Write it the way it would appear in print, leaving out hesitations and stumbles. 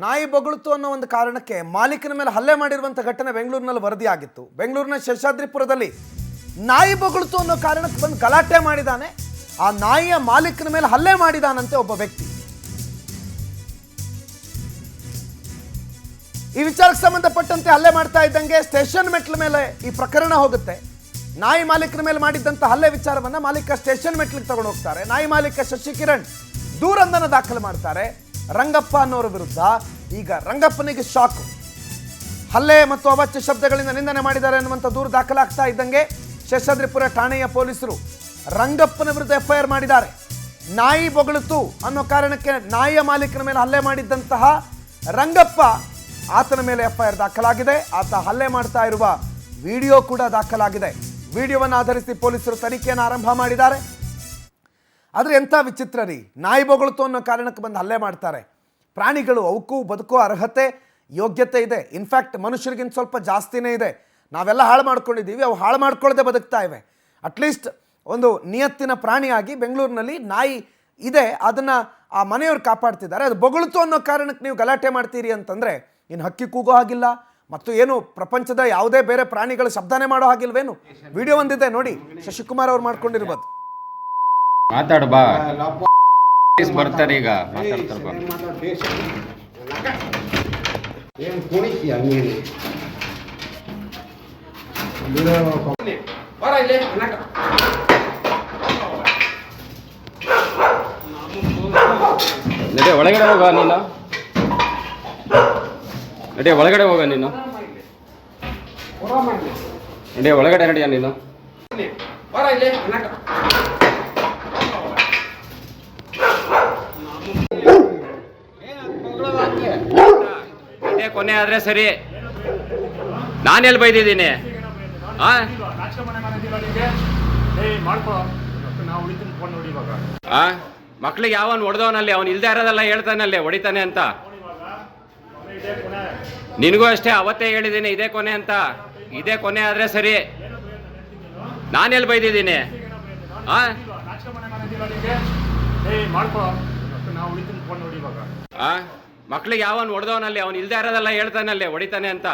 ನಾಯಿ ಬೊಗಳುತ್ತು ಅನ್ನೋ ಒಂದು ಕಾರಣಕ್ಕೆ ಮಾಲೀಕನ ಮೇಲೆ ಹಲ್ಲೆ ಮಾಡಿರುವಂಥ ಘಟನೆ ಬೆಂಗಳೂರಿನಲ್ಲಿ ವರದಿಯಾಗಿತ್ತು. ಬೆಂಗಳೂರಿನ ಶೇಷಾದ್ರಿಪುರದಲ್ಲಿ ನಾಯಿ ಬೊಗಳುತ್ತು ಅನ್ನೋ ಕಾರಣಕ್ಕೆ ಬಂದು ಗಲಾಟೆ ಮಾಡಿದಾನೆ. ಆ ನಾಯಿಯ ಮಾಲೀಕನ ಮೇಲೆ ಹಲ್ಲೆ ಮಾಡಿದಾನಂತೆ ಒಬ್ಬ ವ್ಯಕ್ತಿ. ಈ ವಿಚಾರಕ್ಕೆ ಸಂಬಂಧಪಟ್ಟಂತೆ ಹಲ್ಲೆ ಮಾಡ್ತಾ ಇದ್ದಂಗೆ ಸ್ಟೇಷನ್ ಮೆಟ್ಲ ಮೇಲೆ ಈ ಪ್ರಕರಣ ಹೋಗುತ್ತೆ. ನಾಯಿ ಮಾಲೀಕನ ಮೇಲೆ ಮಾಡಿದ್ದಂಥ ಹಲ್ಲೆ ವಿಚಾರವನ್ನ ಮಾಲೀಕ ಸ್ಟೇಷನ್ ಮೆಟ್ಲಿಗೆ ತಗೊಂಡು ಹೋಗ್ತಾರೆ. ನಾಯಿ ಮಾಲೀಕ ಶಶಿಕಿರಣ್ ದೂರೊಂದನ್ನು ದಾಖಲು ಮಾಡ್ತಾರೆ. ರಂಗಪ್ಪ ಅನ್ನೋರ ವಿರುದ್ಧ ಈಗ ರಂಗಪ್ಪನಿಗೆ ಶಾಕು. ಹಲ್ಲೆ ಮತ್ತು ಅವಾಚ್ಯ ಶಬ್ದಗಳಿಂದ ನಿಂದನೆ ಮಾಡಿದ್ದಾರೆ ಅನ್ನುವಂಥ ದೂರು ದಾಖಲಾಗ್ತಾ ಇದ್ದಂಗೆ ಶೇಷಾದ್ರಿಪುರ ಠಾಣೆಯ ಪೊಲೀಸರು ರಂಗಪ್ಪನ ವಿರುದ್ಧ FIR ಮಾಡಿದ್ದಾರೆ. ನಾಯಿ ಬೊಗಳುತ್ತು ಅನ್ನೋ ಕಾರಣಕ್ಕೆ ನಾಯಿಯ ಮಾಲೀಕನ ಮೇಲೆ ಹಲ್ಲೆ ಮಾಡಿದ್ದಂತಹ ರಂಗಪ್ಪ, ಆತನ ಮೇಲೆ FIR ದಾಖಲಾಗಿದೆ. ಆತ ಹಲ್ಲೆ ಮಾಡ್ತಾ ಇರುವ ವಿಡಿಯೋ ಕೂಡ ದಾಖಲಾಗಿದೆ. ವಿಡಿಯೋವನ್ನು ಆಧರಿಸಿ ಪೊಲೀಸರು ತನಿಖೆಯನ್ನು ಆರಂಭ ಮಾಡಿದ್ದಾರೆ. ಆದರೆ ಎಂಥ ವಿಚಿತ್ರ ರೀ, ನಾಯಿ ಬೊಗಳುತ್ತು ಅನ್ನೋ ಕಾರಣಕ್ಕೆ ಬಂದು ಹಲ್ಲೆ ಮಾಡ್ತಾರೆ. ಪ್ರಾಣಿಗಳು ಅವಕ್ಕೂ ಬದುಕೋ ಅರ್ಹತೆ ಯೋಗ್ಯತೆ ಇದೆ. ಇನ್ಫ್ಯಾಕ್ಟ್ ಮನುಷ್ಯರಿಗಿಂತ ಸ್ವಲ್ಪ ಜಾಸ್ತಿನೇ ಇದೆ. ನಾವೆಲ್ಲ ಹಾಳು ಮಾಡ್ಕೊಂಡಿದ್ದೀವಿ, ಅವು ಹಾಳು ಮಾಡ್ಕೊಳ್ಳದೆ ಬದುಕ್ತಾ ಇವೆ. ಅಟ್ಲೀಸ್ಟ್ ಒಂದು ನಿಯತ್ತಿನ ಪ್ರಾಣಿಯಾಗಿ ಬೆಂಗಳೂರಿನಲ್ಲಿ ನಾಯಿ ಇದೆ, ಅದನ್ನು ಆ ಮನೆಯವರು ಕಾಪಾಡ್ತಿದ್ದಾರೆ. ಅದು ಬೊಗಳುತ್ತು ಅನ್ನೋ ಕಾರಣಕ್ಕೆ ನೀವು ಗಲಾಟೆ ಮಾಡ್ತೀರಿ ಅಂತಂದರೆ ಇನ್ನು ಹಕ್ಕಿ ಕೂಗೋ ಹಾಗಿಲ್ಲ, ಮತ್ತು ಏನು ಪ್ರಪಂಚದ ಯಾವುದೇ ಬೇರೆ ಪ್ರಾಣಿಗಳು ಶಬ್ದನೇ ಮಾಡೋ ಹಾಗಿಲ್ವೇನು? ವಿಡಿಯೋ ಒಂದಿದೆ ನೋಡಿ, ಶಶಿಕುಮಾರ್ ಅವ್ರು ಮಾಡ್ಕೊಂಡಿರ್ಬೋದು. ಮಾತಾಡ ಬಾ ಬರ್ತಾರೆ ಈಗ ನಡೆ ಒಳಗಡೆ ಹೋಗ ನೀನು, ನಡೆ ಒಳಗಡೆ ಹೋಗ ನೀನು, ನಡೆ ಒಳಗಡೆ ನಡಿಯ ನೀನು. ಇದೇ ಕೊನೆ ಆದ್ರೆ ಸರಿ. ನಾನೆಲ್ಲಿ ಬೈದಿದ್ದೀನಿ? ಮಕ್ಳಿಗೆ ಯಾವನ್ ಹೊಡೆದವನಲ್ಲಿ ಅವನು ಇಲ್ದೇ ಇರೋದೆಲ್ಲ ಹೇಳ್ತಾನಲ್ಲಿ ಹೊಡಿತಾನೆ ಅಂತ. ನಿನಗೂ ಅಷ್ಟೇ ಅವತ್ತೇ ಹೇಳಿದ್ದೀನಿ ಇದೇ ಕೊನೆ ಅಂತ. ಇದೇ ಕೊನೆ ಆದ್ರೆ ಸರಿ. ನಾನೆಲ್ಲಿ ಬೈದಿದ್ದೀನಿ? ಮಕ್ಳಿಗೆ ಯಾವನ್ ಹೊಡೆದವನಲ್ಲಿ ಅವನು ಇಲ್ದೇ ಇರೋದೆಲ್ಲ ಹೇಳ್ತಾನಲ್ಲಿ ಹೊಡಿತಾನೆ ಅಂತ.